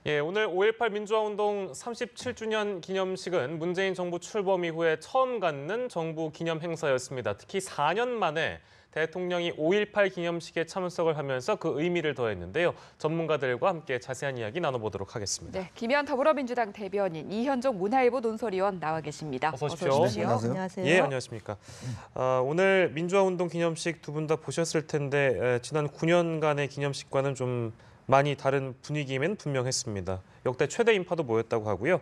예, 오늘 5.18 민주화운동 37주년 기념식은 문재인 정부 출범 이후에 처음 갖는 정부 기념 행사였습니다. 특히 4년 만에 대통령이 5.18 기념식에 참석을 하면서 그 의미를 더했는데요. 전문가들과 함께 자세한 이야기 나눠보도록 하겠습니다. 네, 김현 더불어민주당 대변인, 이현종 문화일보 논설위원 나와 계십니다. 어서 오십시오. 안녕하세요. 예, 안녕하십니까. 오늘 민주화운동 기념식 두 분 다 보셨을 텐데 지난 9년간의 기념식과는 좀 많이 다른 분위기면 분명했습니다. 역대 최대 인파도 모였다고 하고요.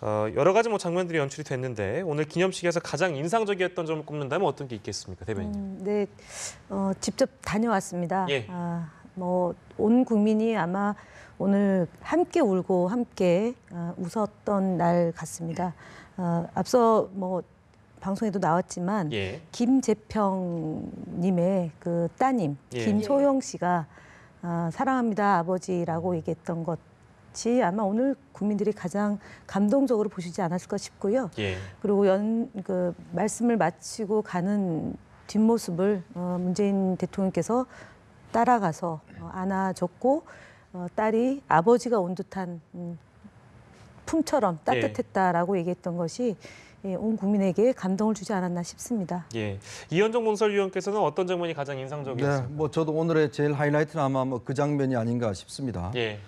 여러 가지 장면들이 연출이 됐는데 오늘 기념식에서 가장 인상적이었던 점을 꼽는다면 어떤 게 있겠습니까, 대변인? 네, 직접 다녀왔습니다. 예. 온 국민이 아마 오늘 함께 울고 함께 웃었던 날 같습니다. 앞서 방송에도 나왔지만 예. 김재평님의 그 따님 예. 김소영 씨가 사랑합니다 아버지라고 얘기했던 것이 아마 오늘 국민들이 가장 감동적으로 보시지 않았을까 싶고요. 예. 그리고 말씀을 마치고 가는 뒷모습을 문재인 대통령께서 따라가서 안아줬고 딸이 아버지가 온 듯한 품처럼 따뜻했다라고 얘기했던 것이 온 국민에게 감동을 주지 않았나 싶습니다. 예. 이현종 논설위원께서는 어떤 장면이 가장 인상적이었습니까? 네, 저도 오늘의 제일 하이라이트는 아마 그 장면이 아닌가 싶습니다. 예.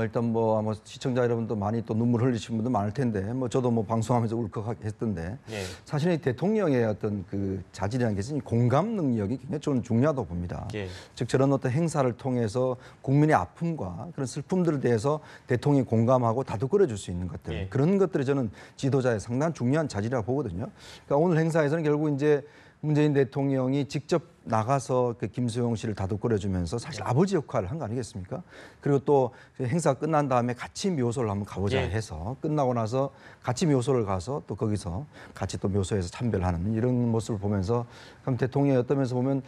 일단 아마 시청자 여러분도 많이 또 눈물 흘리신 분도 많을 텐데 저도 방송하면서 울컥했던데 예. 사실 이 대통령의 어떤 그 자질이라는 것은 공감 능력이 굉장히 저는 중요하다고 봅니다. 예. 즉 저런 어떤 행사를 통해서 국민의 아픔과 그런 슬픔들에 대해서 대통령이 공감하고 다독거려 줄 수 있는 것들 예. 그런 것들이 저는 지도자의 상당히 중요한 자질이라고 보거든요. 그러니까 오늘 행사에서는 결국 이제 문재인 대통령이 직접 나가서 그 김소영 씨를 다독거려주면서 사실 아버지 역할을 한 거 아니겠습니까? 그리고 또 행사 끝난 다음에 같이 묘소를 한번 가보자 예. 해서 끝나고 나서 같이 묘소를 가서 또 거기서 같이 또 묘소에서 참배하는 이런 모습을 보면서 그럼 대통령이 어떤 면에서 보면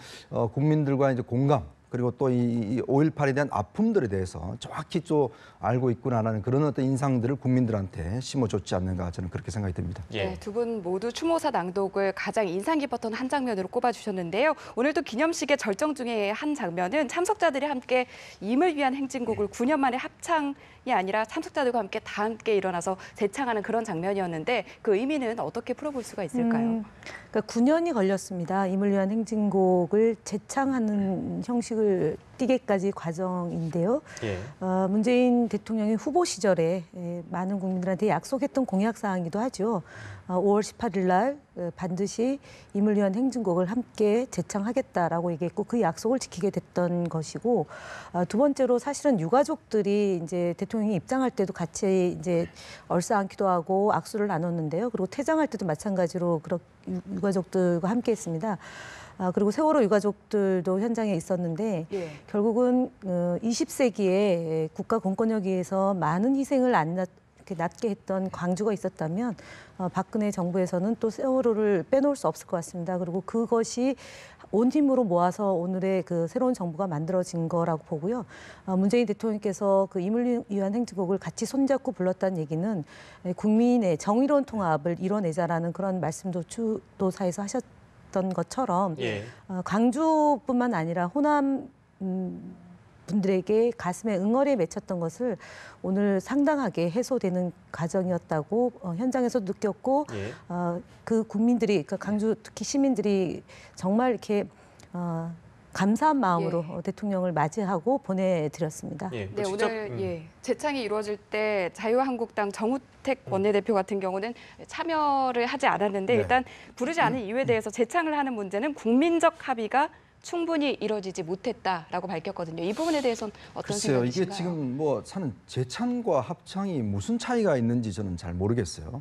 국민들과 이제 공감 그리고 또 이 5.18에 대한 아픔들에 대해서 정확히 좀 알고 있구나라는 그런 어떤 인상들을 국민들한테 심어줬지 않는가 저는 그렇게 생각이 듭니다. 예. 네, 두 분 모두 추모사 낭독을 가장 인상 깊었던 한 장면으로 꼽아주셨는데요. 오늘도 기념식의 절정 중에 한 장면은 참석자들이 함께 임을 위한 행진곡을 9년 만에 합창이 아니라 참석자들과 함께 다 함께 일어나서 재창하는 그런 장면이었는데 그 의미는 어떻게 풀어볼 수가 있을까요? 그러니까 9년이 걸렸습니다. 임을 위한 행진곡을 재창하는 형식을 띠게까지 과정인데요. 예. 문재인 대통령이 후보 시절에 많은 국민들한테 약속했던 공약사항이기도 하죠. 5월 18일 날 반드시 임을 위한 행진곡을 함께 재창하겠다라고 얘기했고 그 약속을 지키게 됐던 것이고 두 번째로 사실은 유가족들이 이제 대통령이 입장할 때도 같이 이제 얼싸안기도 하고 악수를 나눴는데요. 그리고 퇴장할 때도 마찬가지로 유가족들과 함께했습니다. 그리고 세월호 유가족들도 현장에 있었는데 예. 결국은 20세기에 국가 공권력에 의해서 많은 희생을 낳게 했던 광주가 있었다면 박근혜 정부에서는 또 세월호를 빼놓을 수 없을 것 같습니다. 그리고 그것이 온 힘으로 모아서 오늘의 그 새로운 정부가 만들어진 거라고 보고요. 문재인 대통령께서 그 임을 위한 행진곡을 같이 손잡고 불렀다는 얘기는 국민의 정의로운 통합을 이뤄내자라는 그런 말씀도 주도사에서 하셨던 것처럼 예. 광주뿐만 아니라 호남 분들에게 가슴에 응어리에 맺혔던 것을 오늘 상당하게 해소되는 과정이었다고 현장에서 느꼈고 예. 그 국민들이 그 광주 특히 시민들이 정말 이렇게 감사한 마음으로 대통령을 맞이하고 보내드렸습니다. 예. 네, 직접, 오늘 재창이 이루어질 때 자유한국당 정우택 원내대표 같은 경우는 참여를 하지 않았는데 네. 일단 부르지 않은 이유에 대해서 재창을 하는 문제는 국민적 합의가 충분히 이루어지지 못했다라고 밝혔거든요. 이 부분에 대해서는 어떤 글쎄요, 이게 생각이신가요? 지금 사는 재창과 합창이 무슨 차이가 있는지 저는 잘 모르겠어요.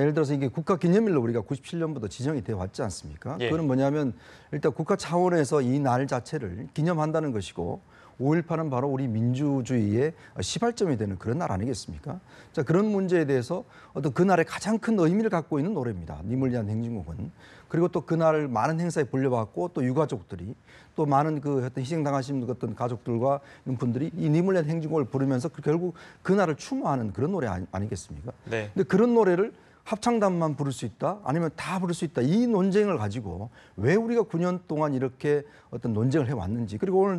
예를 들어서 이게 국가기념일로 우리가 97년부터 지정이 되어 왔지 않습니까? 예. 그건 뭐냐면 일단 국가 차원에서 이 날 자체를 기념한다는 것이고 5.18은 바로 우리 민주주의의 시발점이 되는 그런 날 아니겠습니까? 자, 그런 문제에 대해서 어떤 그날의 가장 큰 의미를 갖고 있는 노래입니다. 님을 위한 행진곡은. 그리고 또 그날 많은 행사에 불려받고 또 유가족들이 또 많은 그 어떤 희생당하신 어떤 가족들과 이런 분들이 이 님을 위한 행진곡을 부르면서 결국 그날을 추모하는 그런 노래 아니겠습니까? 네. 근데 그런 노래를 합창단만 부를 수 있다? 아니면 다 부를 수 있다? 이 논쟁을 가지고 왜 우리가 9년 동안 이렇게 어떤 논쟁을 해왔는지 그리고 오늘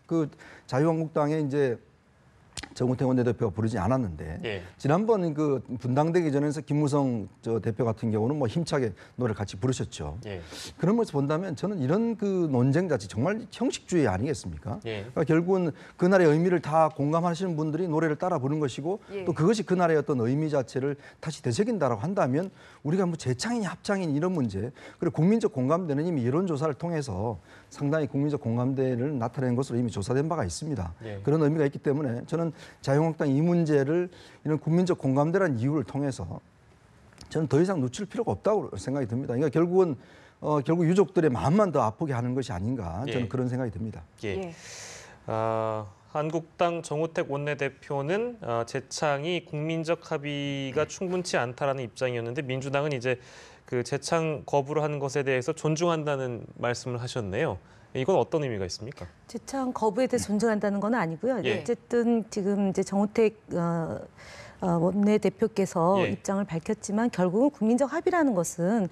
그 자유한국당의 이제 정우택 원내대표가 부르지 않았는데 예. 지난번 그 분당되기 전에서 김무성 대표 같은 경우는 뭐 힘차게 노래를 같이 부르셨죠. 예. 그런 모습 본다면 저는 이런 그 논쟁 자체 정말 형식주의 아니겠습니까? 예. 그러니까 결국은 그날의 의미를 다 공감하시는 분들이 노래를 따라 부른 것이고 예. 또 그것이 그날의 어떤 의미 자체를 다시 되새긴다라고 한다면 우리가 뭐 재창이냐 합창이냐 이런 문제 그리고 국민적 공감대는 이미 여론조사를 통해서 상당히 국민적 공감대를 나타낸 것으로 이미 조사된 바가 있습니다. 예. 그런 의미가 있기 때문에 저는 자유한국당 이 문제를 이런 국민적 공감대라는 이유를 통해서 저는 더 이상 늦출 필요가 없다고 생각이 듭니다. 그러니까 결국은 결국 유족들의 마음만 더 아프게 하는 것이 아닌가 저는 예. 그런 생각이 듭니다. 예. 예. 한국당 정우택 원내대표는 재창이 국민적 합의가 충분치 않다라는 입장이었는데 민주당은 이제 그 재창 거부를 한 것에 대해서 존중한다는 말씀을 하셨네요. 이건 어떤 의미가 있습니까? 재창 거부에 대해 존중한다는 건 아니고요. 예. 어쨌든 지금 이제 정우택 원내대표께서 예. 입장을 밝혔지만 결국은 국민적 합의라는 것은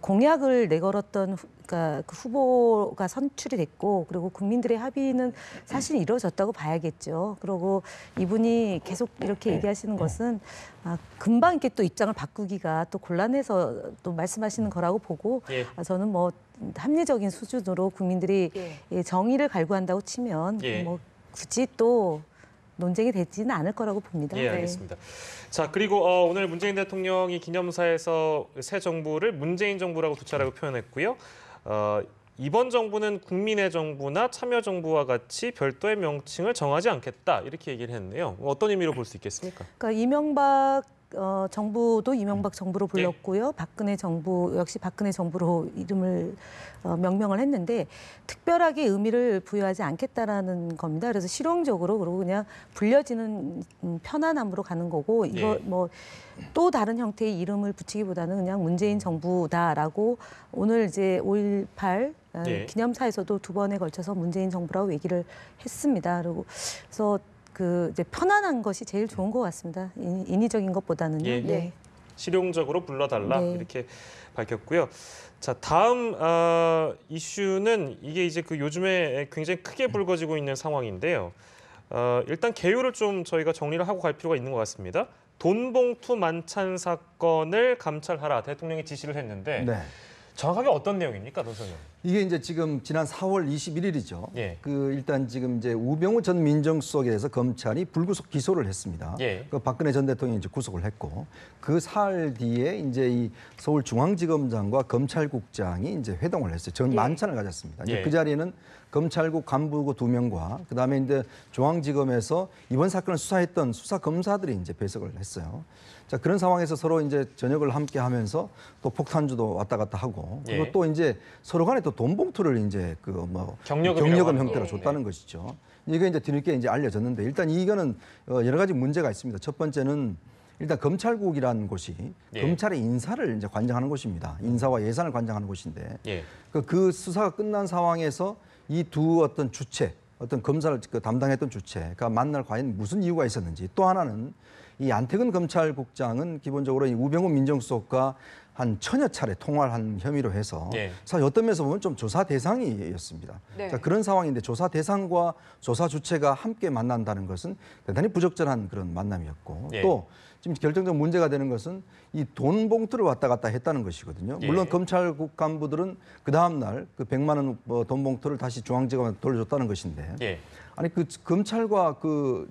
공약을 내걸었던 그러니까 그 후보가 선출이 됐고 그리고 국민들의 합의는 사실 이루어졌다고 봐야겠죠. 그리고 이분이 계속 이렇게 얘기하시는 것은 금방 이렇게 또 입장을 바꾸기가 또 곤란해서 또 말씀하시는 거라고 보고 예. 저는 뭐 합리적인 수준으로 국민들이 예. 정의를 갈구한다고 치면 예. 뭐 굳이 또 논쟁이 되지는 않을 거라고 봅니다. 예, 알겠습니다. 자, 그리고 오늘 문재인 대통령이 기념사에서 새 정부를 문재인 정부라고 두 차례로 표현했고요. 이번 정부는 국민의 정부나 참여 정부와 같이 별도의 명칭을 정하지 않겠다 이렇게 얘기를 했는데요. 어떤 의미로 볼 수 있겠습니까? 그러니까 이명박 정부도 이명박 정부로 불렀고요. 박근혜 정부 역시 박근혜 정부로 이름을 명명을 했는데 특별하게 의미를 부여하지 않겠다라는 겁니다. 그래서 실용적으로 그리고 그냥 불려지는 편안함으로 가는 거고 이거 예. 뭐 또 다른 형태의 이름을 붙이기보다는 그냥 문재인 정부다라고 오늘 이제 5.18 예. 기념사에서도 두 번에 걸쳐서 문재인 정부라고 얘기를 했습니다. 그래서 그 이제 편안한 것이 제일 좋은 것 같습니다. 인위적인 것보다는요. 예. 네. 실용적으로 불러달라 네. 이렇게 밝혔고요. 자, 다음 이슈는 이게 이제 그 요즘에 굉장히 크게 불거지고 있는 상황인데요. 일단 개요를 좀 저희가 정리를 하고 갈 필요가 있는 것 같습니다. 돈봉투 만찬 사건을 감찰하라 대통령이 지시를 했는데 네. 정확하게 어떤 내용입니까, 노선영? 이게 이제 지금 지난 4월 21일이죠. 예. 그 일단 지금 이제 우병우 전 민정수석에 대해서 검찰이 불구속 기소를 했습니다. 예. 그 박근혜 전 대통령이 이제 구속을 했고 그 사흘 뒤에 이제 이 서울중앙지검장과 검찰국장이 이제 회동을 했어요. 전 예. 만찬을 가졌습니다. 이제 예. 그 자리에는 검찰국 간부 2명과 그다음에 이제 중앙지검에서 이번 사건을 수사했던 수사 검사들이 이제 배석을 했어요. 자, 그런 상황에서 서로 이제 저녁을 함께 하면서 또 폭탄주도 왔다 갔다 하고 그리고 예. 또 이제 서로 간에 또 돈 봉투를 이제 그 뭐 경력금 형태로 예. 줬다는 것이죠. 이게 이제 뒤늦게 이제 알려졌는데 일단 이거는 여러 가지 문제가 있습니다. 첫 번째는 일단 검찰국이라는 곳이 예. 검찰의 인사를 이제 관장하는 곳입니다. 인사와 예산을 관장하는 곳인데 예. 그 수사가 끝난 상황에서 이 두 어떤 주체, 어떤 검사를 담당했던 주체가 만날 과연 무슨 이유가 있었는지 또 하나는 이 안태근 검찰국장은 기본적으로 이 우병우 민정수석과 한 1000여 차례 통화를 한 혐의로 해서 예. 사실 어떤 면에서 보면 좀 조사 대상이었습니다. 네. 자, 그런 상황인데 조사 대상과 조사 주체가 함께 만난다는 것은 대단히 부적절한 그런 만남이었고 예. 또 지금 결정적 문제가 되는 것은 이 돈 봉투를 왔다 갔다 했다는 것이거든요. 물론 예. 검찰국 간부들은 그 다음 날 그 100만 원 돈 봉투를 다시 중앙지검에 돌려줬다는 것인데 예. 아니 그 검찰과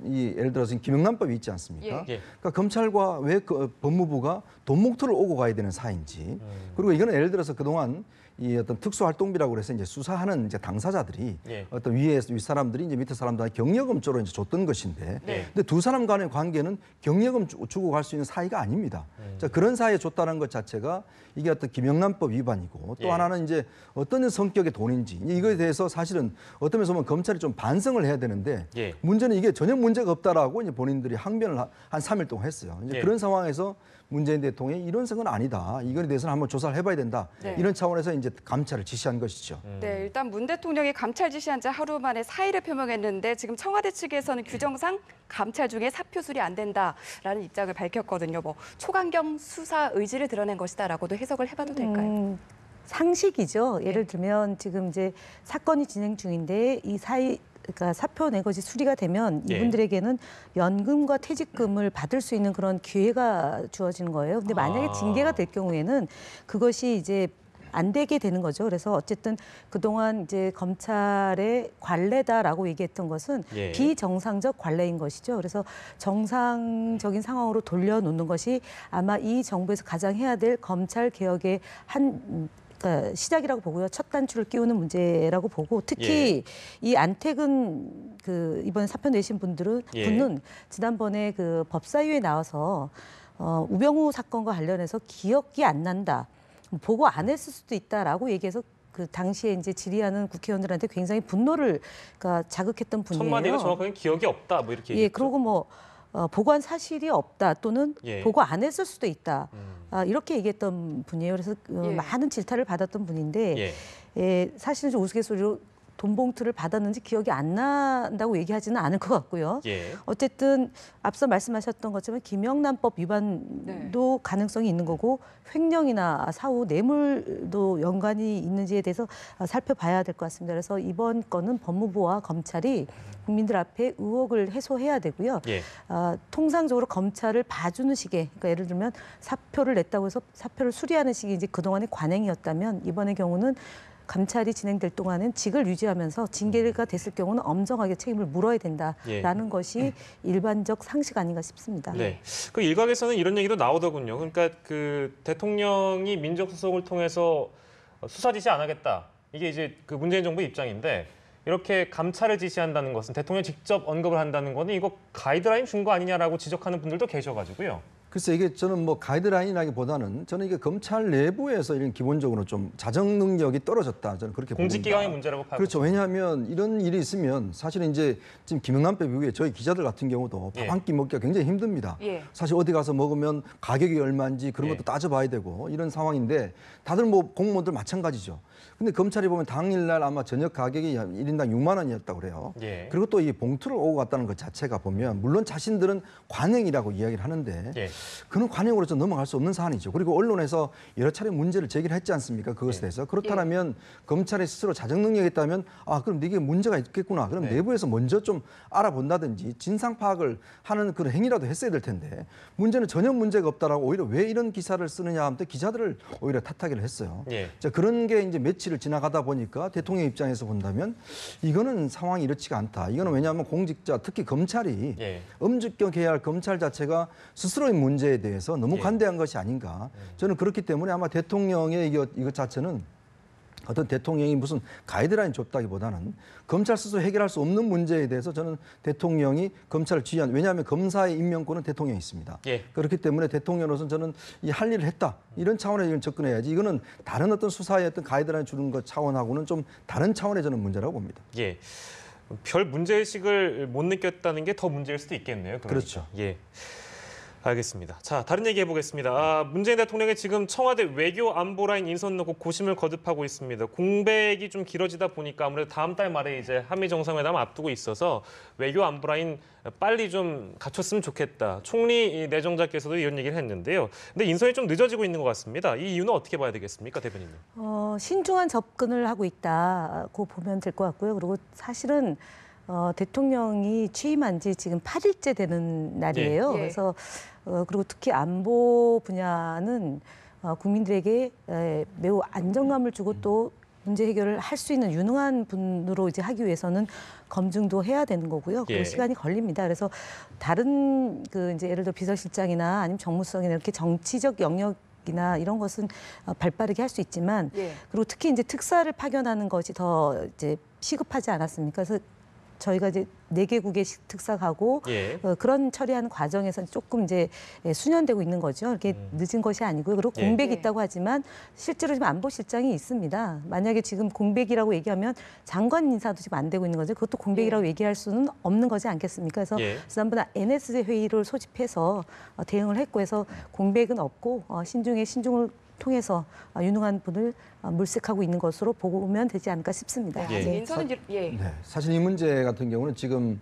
이 예를 들어서 김영란법이 있지 않습니까? 예. 그러니까 검찰과 왜 그 법무부가 돈 봉투를 오고 가야 되는 사이인지 그리고 이거는 예를 들어서 그동안 이 어떤 특수활동비라고 그래서 이제 수사하는 이제 당사자들이 예. 어떤 위 사람들이 이제 밑에 사람들한테 경력금 쪽으로 이제 줬던 것인데 네. 근데 두 사람 간의 관계는 경력금 주고 갈 수 있는 사이가 아닙니다. 자, 그런 사이에 줬다는 것 자체가 이게 어떤 김영란법 위반이고 또 예. 하나는 이제 어떤 성격의 돈인지 이거에 대해서 사실은 어떤 면에서 보면 검찰이 좀 반성을 해야 되는데 예. 문제는 이게 전혀 문제가 없다라고 이제 본인들이 항변을 한 3일 동안 했어요. 이제 예. 그런 상황에서 문재인 대통령이 이런 생각은 아니다. 이거에 대해서는 한번 조사를 해봐야 된다. 네. 이런 차원에서 이제 감찰을 지시한 것이죠. 네, 일단 문 대통령이 감찰 지시한 지 하루 만에 사의를 표명했는데 지금 청와대 측에서는 규정상 감찰 중에 사표 수리 안 된다라는 입장을 밝혔거든요. 뭐 초강경 수사 의지를 드러낸 것이다라고도 해석을 해봐도 될까요? 상식이죠. 예를 들면 지금 이제 사건이 진행 중인데 이 그러니까 사표 낸 것이 수리가 되면 예. 이분들에게는 연금과 퇴직금을 받을 수 있는 그런 기회가 주어지는 거예요. 근데 만약에 아. 징계가 될 경우에는 그것이 이제 안 되게 되는 거죠. 그래서 어쨌든 그동안 이제 검찰의 관례다라고 얘기했던 것은 예. 비정상적 관례인 것이죠. 그래서 정상적인 상황으로 돌려놓는 것이 아마 이 정부에서 가장 해야 될 검찰 개혁의 그러니까 시작이라고 보고요. 첫 단추를 끼우는 문제라고 보고 특히 이 안택은 그 이번에 사표 내신 분은 지난번에 그 법사위에 나와서 우병우 사건과 관련해서 기억이 안 난다. 보고 안 했을 수도 있다라고 얘기해서 그 당시에 이제 질의하는 국회의원들한테 굉장히 분노를 그러니까 자극했던 분이에요. 첫 마디가 정확하게 기억이 없다 뭐 이렇게 예, 얘기했죠. 그리고 뭐 보고한 사실이 없다 또는 예. 보고 안 했을 수도 있다. 이렇게 얘기했던 분이에요. 그래서 예. 많은 질타를 받았던 분인데 예. 사실은 좀 우스갯소리로 돈 봉투를 받았는지 기억이 안 난다고 얘기하지는 않을 것 같고요. 예. 어쨌든 앞서 말씀하셨던 것처럼 김영란법 위반도 가능성이 있는 거고 횡령이나 사후 뇌물도 연관이 있는지에 대해서 살펴봐야 될 것 같습니다. 그래서 이번 건은 법무부와 검찰이 국민들 앞에 의혹을 해소해야 되고요. 예. 통상적으로 검찰을 봐주는 식의, 그러니까 예를 들면 사표를 냈다고 해서 사표를 수리하는 식이 이제 그동안의 관행이었다면 이번의 경우는 감찰이 진행될 동안은 직을 유지하면서 징계가 됐을 경우는 엄정하게 책임을 물어야 된다라는 것이 일반적 상식 아닌가 싶습니다. 네. 그 일각에서는 이런 얘기도 나오더군요. 그러니까 그 대통령이 민정수석을 통해서 수사 지시 안 하겠다. 이게 이제 그 문재인 정부 입장인데 이렇게 감찰을 지시한다는 것은 대통령이 직접 언급을 한다는 거는 이거 가이드라인 준 거 아니냐라고 지적하는 분들도 계셔가지고요. 글쎄 이게 저는 뭐 가이드라인이라기보다는 저는 이게 검찰 내부에서 이런 기본적으로 좀 자정 능력이 떨어졌다 저는 그렇게 봅니다. 공직기강의 문제라고 봐요. 그렇죠. 왜냐하면 이런 일이 있으면 사실은 이제 지금 김영란법 이후에 저희 기자들 같은 경우도 밥 한 끼 먹기가 굉장히 힘듭니다. 예. 사실 어디 가서 먹으면 가격이 얼마인지 그런 것도 따져봐야 되고 이런 상황인데 다들 뭐 공무원들 마찬가지죠. 근데 검찰이 보면 당일날 아마 저녁 가격이 1인당 6만 원이었다고 그래요. 예. 그리고 또 이 봉투를 오고 갔다는 것 자체가 보면 물론 자신들은 관행이라고 이야기를 하는데 예. 그는 관행으로 좀 넘어갈 수 없는 사안이죠. 그리고 언론에서 여러 차례 문제를 제기를 했지 않습니까? 그것에 대해서. 그렇다면 검찰이 스스로 자정 능력이 있다면 그럼 이게 문제가 있겠구나. 그럼 내부에서 먼저 좀 알아본다든지 진상 파악을 하는 그런 행위라도 했어야 될 텐데 문제는 전혀 문제가 없다라고 오히려 왜 이런 기사를 쓰느냐 하면 기자들을 오히려 탓하기를 했어요. 예. 자, 그런 게 이제 며칠을 지나가다 보니까 대통령 입장에서 본다면 이거는 상황이 이렇지가 않다. 이거는 왜냐하면 공직자 특히 검찰이 엄격해야 할 검찰 자체가 스스로의 문제에 대해서 너무 관대한 것이 아닌가. 저는 그렇기 때문에 아마 대통령의 이것 자체는 어떤 대통령이 무슨 가이드라인 줬다기보다는 검찰 스스로 해결할 수 없는 문제에 대해서 저는 대통령이 검찰을 지휘한 왜냐하면 검사의 임명권은 대통령이 있습니다. 예. 그렇기 때문에 대통령으로서는 저는 이 할 일을 했다 이런 차원에 이건 접근해야지 이거는 다른 어떤 수사의 어떤 가이드라인 주는 것 차원하고는 좀 다른 차원의 저는 문제라고 봅니다. 예. 별 문제의식을 못 느꼈다는 게 더 문제일 수도 있겠네요. 그러니까. 그렇죠. 예. 알겠습니다. 자, 다른 얘기 해보겠습니다. 문재인 대통령이 지금 청와대 외교 안보라인 인선 놓고 고심을 거듭하고 있습니다. 공백이 좀 길어지다 보니까 아무래도 다음 달 말에 이제 한미 정상회담 앞두고 있어서 외교 안보라인 빨리 좀 갖췄으면 좋겠다. 총리 내정자께서도 이런 얘기를 했는데요. 근데 인선이 좀 늦어지고 있는 것 같습니다. 이 이유는 어떻게 봐야 되겠습니까, 대변인님? 신중한 접근을 하고 있다고 보면 될 것 같고요. 그리고 사실은 대통령이 취임한 지 지금 8일째 되는 날이에요. 예. 그래서 그리고 특히 안보 분야는 국민들에게 매우 안정감을 주고 또 문제 해결을 할 수 있는 유능한 분으로 이제 하기 위해서는 검증도 해야 되는 거고요. 그리고 시간이 걸립니다. 그래서 다른 그 이제 예를 들어 비서실장이나 아니면 정무수석이나 이렇게 정치적 영역이나 이런 것은 발빠르게 할 수 있지만 그리고 특히 이제 특사를 파견하는 것이 더 이제 시급하지 않았습니까? 그래서 저희가 이제 4개국의 특사 가고 그런 처리하는 과정에서 조금 이제 수년되고 있는 거죠. 이렇게 늦은 것이 아니고요. 그리고 공백이 있다고 하지만 실제로 지금 안보실장이 있습니다. 만약에 지금 공백이라고 얘기하면 장관 인사도 지금 안 되고 있는 거죠. 그것도 공백이라고 얘기할 수는 없는 거지 않겠습니까? 그래서 지난번에 NS 회의를 소집해서 대응을 했고 해서 공백은 없고 신중에 신중을 통해서 유능한 분을 물색하고 있는 것으로 보면 되지 않을까 싶습니다. 인선은 네, 사실 이 문제 같은 경우는 지금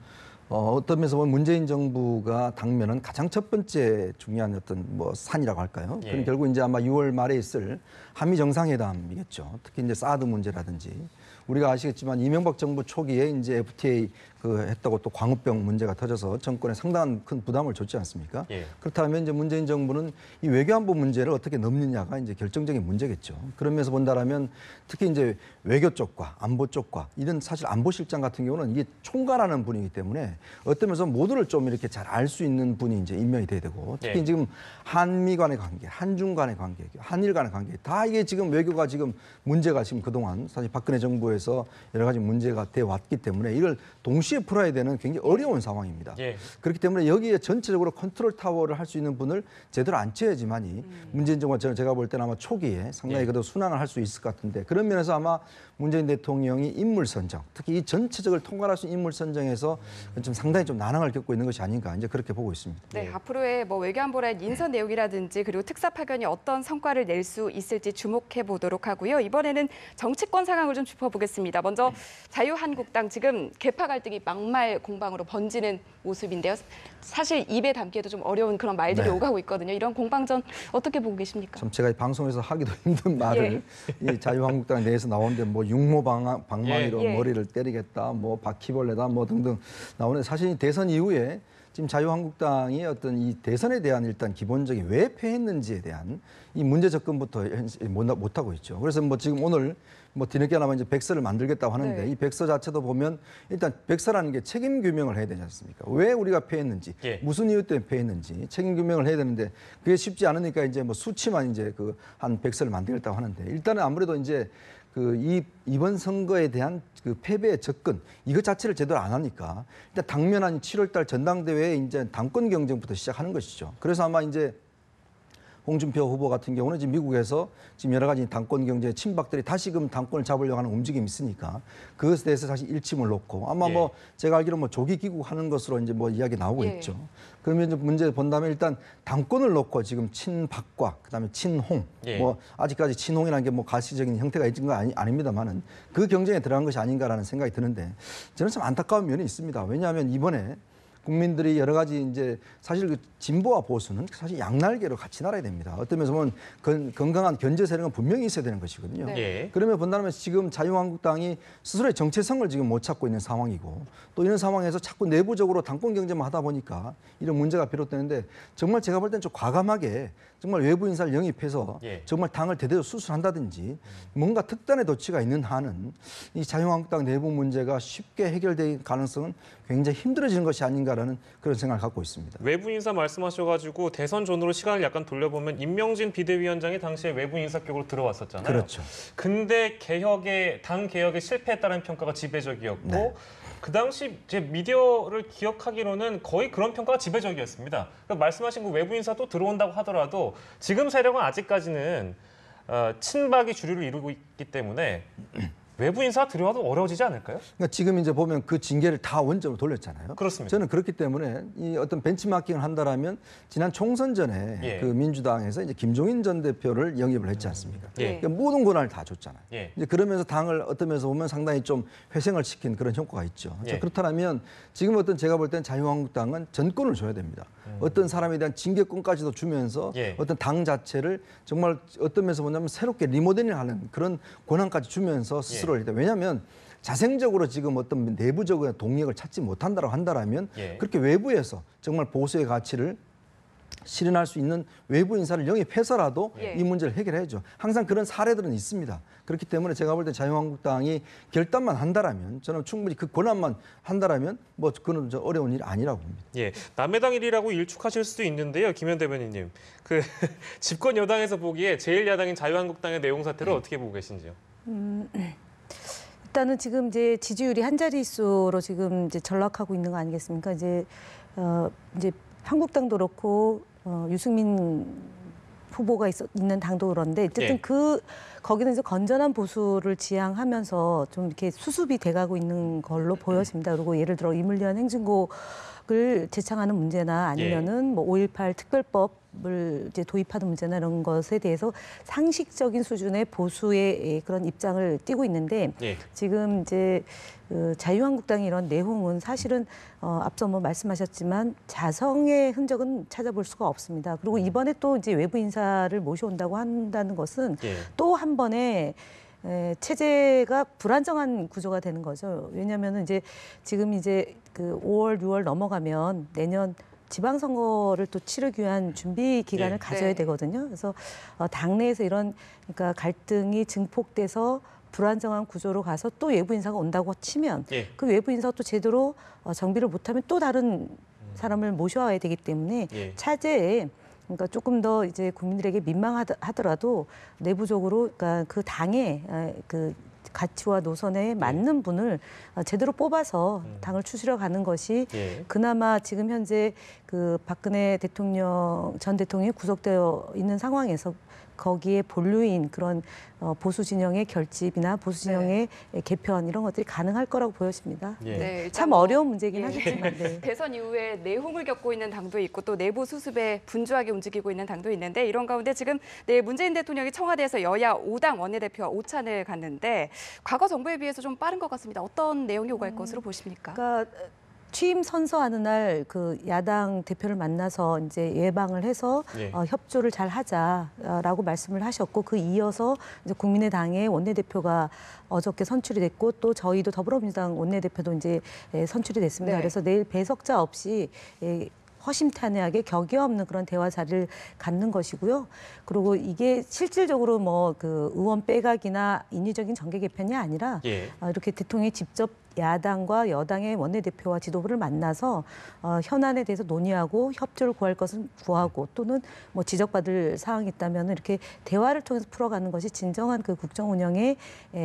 어떤 면에서 보면 문재인 정부가 당면은 가장 첫 번째 중요한 어떤 뭐 산이라고 할까요? 그럼 결국 이제 아마 6월 말에 있을 한미 정상회담이겠죠. 특히 이제 사드 문제라든지 우리가 아시겠지만 이명박 정부 초기에 이제 FTA 했다고 또 광우병 문제가 터져서 정권에 상당한 큰 부담을 줬지 않습니까? 예. 그렇다면 이제 문재인 정부는 이 외교안보 문제를 어떻게 넘느냐가 이제 결정적인 문제겠죠. 그런 면에서 본다라면 특히 이제 외교 쪽과 안보 쪽과 이런 사실 안보실장 같은 경우는 이게 총괄하는 분이기 때문에 어떤 면에서 모두를 좀 이렇게 잘 알 수 있는 분이 이제 임명이 돼야 되고 특히 예. 지금 한미 간의 관계, 한중 간의 관계, 한일 간의 관계 다 이게 지금 외교가 지금 문제가 지금 그동안 사실 박근혜 정부에서 여러 가지 문제가 돼 왔기 때문에 이걸 동시에 풀어야 되는 굉장히 어려운 상황입니다. 예. 그렇기 때문에 여기에 전체적으로 컨트롤 타워를 할 수 있는 분을 제대로 앉혀야지만이 문재인 정부가 제가 볼 때는 아마 초기에 상당히 예. 그래도 순항을 할 수 있을 것 같은데 그런 면에서 아마 문재인 대통령이 인물 선정, 특히 이 전체적을 통괄할 수 있는 인물 선정에서 좀 상당히 좀 난항을 겪고 있는 것이 아닌가 이제 그렇게 보고 있습니다. 네, 예. 앞으로의 뭐 외교안보의 인선 내용이라든지 그리고 특사 파견이 어떤 성과를 낼 수 있을지 주목해 보도록 하고요. 이번에는 정치권 상황을 좀 짚어보겠습니다. 먼저 자유한국당 지금 계파 갈등이 막말 공방으로 번지는 모습인데요. 사실 입에 담기에도 좀 어려운 그런 말들이 네. 오가고 있거든요. 이런 공방전 어떻게 보고 계십니까? 참 제가 이 방송에서 하기도 힘든 말을 이 자유한국당 내에서 나오는데 뭐 육모 방망이로 예. 머리를 때리겠다, 뭐 바퀴벌레다, 뭐 등등 나오는데 사실 이 대선 이후에 지금 자유한국당이 어떤 이 대선에 대한 일단 기본적인 왜 패했는지에 대한 이 문제 접근부터 못 하고 있죠. 그래서 뭐 지금 오늘 뭐 뒤늦게나마 이제 백서를 만들겠다고 하는데 네. 이 백서 자체도 보면 일단 백서라는 게 책임 규명을 해야 되지 않습니까? 왜 우리가 패했는지, 예. 무슨 이유 때문에 패했는지 책임 규명을 해야 되는데 그게 쉽지 않으니까 이제 뭐 수치만 이제 한 백서를 만들겠다고 하는데 일단은 아무래도 이제 이번 선거에 대한 패배의 접근 이것 자체를 제대로 안 하니까 일단 당면한 7월달 전당대회에 이제 당권 경쟁부터 시작하는 것이죠. 그래서 아마 이제 홍준표 후보 같은 경우는 지금 미국에서 지금 여러 가지 당권 경쟁의 친박들이 다시금 당권을 잡으려고 하는 움직임이 있으니까 그것에 대해서 사실 일침을 놓고 아마 예. 뭐 제가 알기로 뭐 조기 귀국하는 것으로 이제 뭐 이야기 나오고 예. 있죠. 그러면 이제 문제 본다면 일단 당권을 놓고 지금 친박과 그다음에 친홍 예. 뭐 아직까지 친홍이라는 게 뭐 가시적인 형태가 있는 건 아닙니다만은 그 경쟁에 들어간 것이 아닌가라는 생각이 드는데 저는 참 안타까운 면이 있습니다. 왜냐하면 이번에 국민들이 여러 가지 이제 사실 그 진보와 보수는 사실 양날개로 같이 날아야 됩니다. 어떤 면에서 보면 건강한 견제 세력은 분명히 있어야 되는 것이거든요. 네. 예. 그러면 본다면 지금 자유한국당이 스스로의 정체성을 지금 못 찾고 있는 상황이고 또 이런 상황에서 자꾸 내부적으로 당권 경쟁만 하다 보니까 이런 문제가 비롯되는데 정말 제가 볼 때는 좀 과감하게 정말 외부 인사를 영입해서 예. 정말 당을 대대로 수술한다든지 뭔가 특단의 조치가 있는 한은 이 자유한국당 내부 문제가 쉽게 해결될 가능성은 굉장히 힘들어지는 것이 아닌가라는 그런 생각을 갖고 있습니다. 외부 인사 말씀하셔가지고 대선 전으로 시간을 약간 돌려보면 임명진 비대위원장이 당시에 외부 인사 격으로 들어왔었잖아요. 그렇죠. 근데 당 개혁에 실패했다는 평가가 지배적이었고 네. 그 당시 제 미디어를 기억하기로는 거의 그런 평가가 지배적이었습니다. 그러니까 말씀하신 그 외부 인사 또 들어온다고 하더라도 지금 세력은 아직까지는 친박이 주류를 이루고 있기 때문에 외부 인사 들여와도 어려워지지 않을까요? 그러니까 지금 이제 보면 그 징계를 다 원점으로 돌렸잖아요. 그렇습니다. 저는 그렇기 때문에 이 어떤 벤치마킹을 한다라면 지난 총선 전에 예. 그 민주당에서 이제 김종인 전 대표를 영입을 했지 않습니까? 예. 그러니까 모든 권한을 다 줬잖아요. 예. 이제 그러면서 당을 어떤 면에서 보면 상당히 좀 회생을 시킨 그런 효과가 있죠. 예. 자, 그렇다면 지금 어떤 제가 볼 때는 자유한국당은 전권을 줘야 됩니다. 어떤 사람에 대한 징계권까지도 주면서 예. 어떤 당 자체를 정말 어떤 면에서 보냐면 새롭게 리모델링하는 그런 권한까지 주면서 스스로를 예. 왜냐하면 자생적으로 지금 어떤 내부적인 동력을 찾지 못한다고 한다라면 예. 그렇게 외부에서 정말 보수의 가치를 실현할 수 있는 외부 인사를 영입해서라도 예. 이 문제를 해결해야죠. 항상 그런 사례들은 있습니다. 그렇기 때문에 제가 볼 때 자유한국당이 결단만 한다라면 저는 충분히 그 권한만 한다라면 뭐 그건 어려운 일이 아니라고 봅니다. 예, 남의 당 일이라고 일축하실 수도 있는데요, 김현 대변인님. 그 집권 여당에서 보기에 제1야당인 자유한국당의 내용 사태를 어떻게 보고 계신지요? 일단은 지금 이제 지지율이 한 자릿수로 지금 이제 전락하고 있는 거 아니겠습니까? 이제 한국당도 그렇고 유승민 후보가 있는 당도 그런데 어쨌든 예. 거기는 이제 건전한 보수를 지향하면서 좀 이렇게 수습이 돼가고 있는 걸로 보여집니다. 그리고 예를 들어 이물리한 행진곡을 제창하는 문제나 아니면은 뭐 5.18 특별법을 이제 도입하는 문제나 이런 것에 대해서 상식적인 수준의 보수의 그런 입장을 띠고 있는데 예. 지금 이제 자유한국당의 이런 내홍은 사실은 앞서 뭐 말씀하셨지만 자성의 흔적은 찾아볼 수가 없습니다. 그리고 이번에 또 이제 외부 인사를 모셔온다고 한다는 것은 예. 또 한 번에 체제가 불안정한 구조가 되는 거죠. 왜냐하면 이제 지금 이제 그 5월, 6월 넘어가면 내년 지방선거를 또 치르기 위한 준비 기간을 예. 가져야 네. 되거든요. 그래서 당내에서 이런 그러니까 갈등이 증폭돼서 불안정한 구조로 가서 또 외부 인사가 온다고 치면 예. 그 외부 인사가 또 제대로 정비를 못하면 또 다른 사람을 모셔와야 되기 때문에 예. 차제에 그러니까 조금 더 이제 국민들에게 민망하더라도 내부적으로 그러니까 그 당의 그 가치와 노선에 맞는 분을 제대로 뽑아서 당을 추스려 가는 것이 예. 그나마 지금 현재 그 박근혜 전 대통령이 구속되어 있는 상황에서 거기에 본류인 그런 보수 진영의 결집이나 보수 진영의 개편 이런 것들이 가능할 거라고 보여집니다. 예. 네, 일단 참 뭐, 어려운 문제긴 예. 하겠지만. 네. 대선 이후에 내홍을 겪고 있는 당도 있고 또 내부 수습에 분주하게 움직이고 있는 당도 있는데 이런 가운데 지금 문재인 대통령이 청와대에서 여야 5당 원내대표와 오찬을 갔는데 과거 정부에 비해서 좀 빠른 것 같습니다. 어떤 내용이 오갈 것으로 보십니까? 그러니까 취임 선서하는 날 그 야당 대표를 만나서 이제 예방을 해서 예. 협조를 잘 하자라고 말씀을 하셨고 그 이어서 이제 국민의당의 원내대표가 어저께 선출이 됐고 또 저희도 더불어민주당 원내대표도 이제 선출이 됐습니다. 네. 그래서 내일 배석자 없이 허심탄회하게 격이 없는 그런 대화 자리를 갖는 것이고요. 그리고 이게 실질적으로 뭐 그 의원 빼각이나 인위적인 정계 개편이 아니라 예. 이렇게 대통령이 직접 야당과 여당의 원내대표와 지도부를 만나서 현안에 대해서 논의하고 협조를 구할 것은 구하고 또는 뭐 지적받을 사항이 있다면 이렇게 대화를 통해서 풀어가는 것이 진정한 그 국정 운영의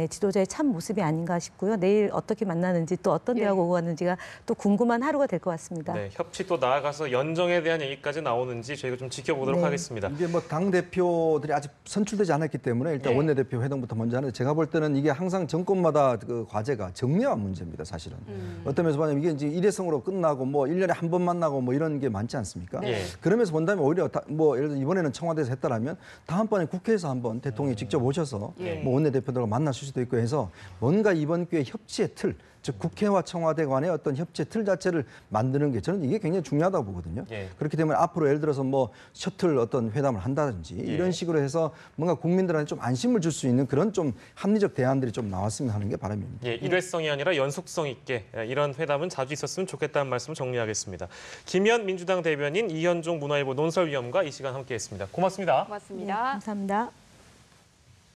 지도자의 참 모습이 아닌가 싶고요. 내일 어떻게 만나는지 또 어떤 예. 대화가 오고 가는지가 또 궁금한 하루가 될 것 같습니다. 네, 협치 또 나아가서 연정에 대한 얘기까지 나오는지 저희가 좀 지켜보도록 네. 하겠습니다. 이게 뭐 당 대표들이 아직 선출되지 않았기 때문에 일단 예. 원내대표 회동부터 먼저 하는데 제가 볼 때는 이게 항상 정권마다 그 과제가 정례화 문제입니다, 사실은. 어떤 면에서 보면 이게 이제 일회성으로 끝나고 뭐 1년에 한 번 만나고 뭐 이런 게 많지 않습니까? 네. 그러면서 본다면 오히려 뭐 예를 들어 이번에는 청와대에서 했다라면 다음번에 국회에서 한번 대통령이 직접 오셔서 예. 뭐 원내대표들과 만나실 수도 있고 해서 뭔가 이번 기회에 협치의 틀, 즉 국회와 청와대 간의 어떤 협치의 틀 자체를 만드는 게 저는 이게 굉장히 중요하다고 보거든요. 예. 그렇기 때문에 앞으로 예를 들어서 뭐 셔틀 어떤 회담을 한다든지 이런 식으로 해서 뭔가 국민들한테 좀 안심을 줄 수 있는 그런 좀 합리적 대안들이 좀 나왔으면 하는 게 바람입니다. 예, 일회성이 아니라 연속성 있게 이런 회담은 자주 있었으면 좋겠다는 말씀을 정리하겠습니다. 김현 민주당 대변인, 이현종 문화일보 논설위원과 이 시간 함께했습니다. 고맙습니다. 고맙습니다. 네, 감사합니다.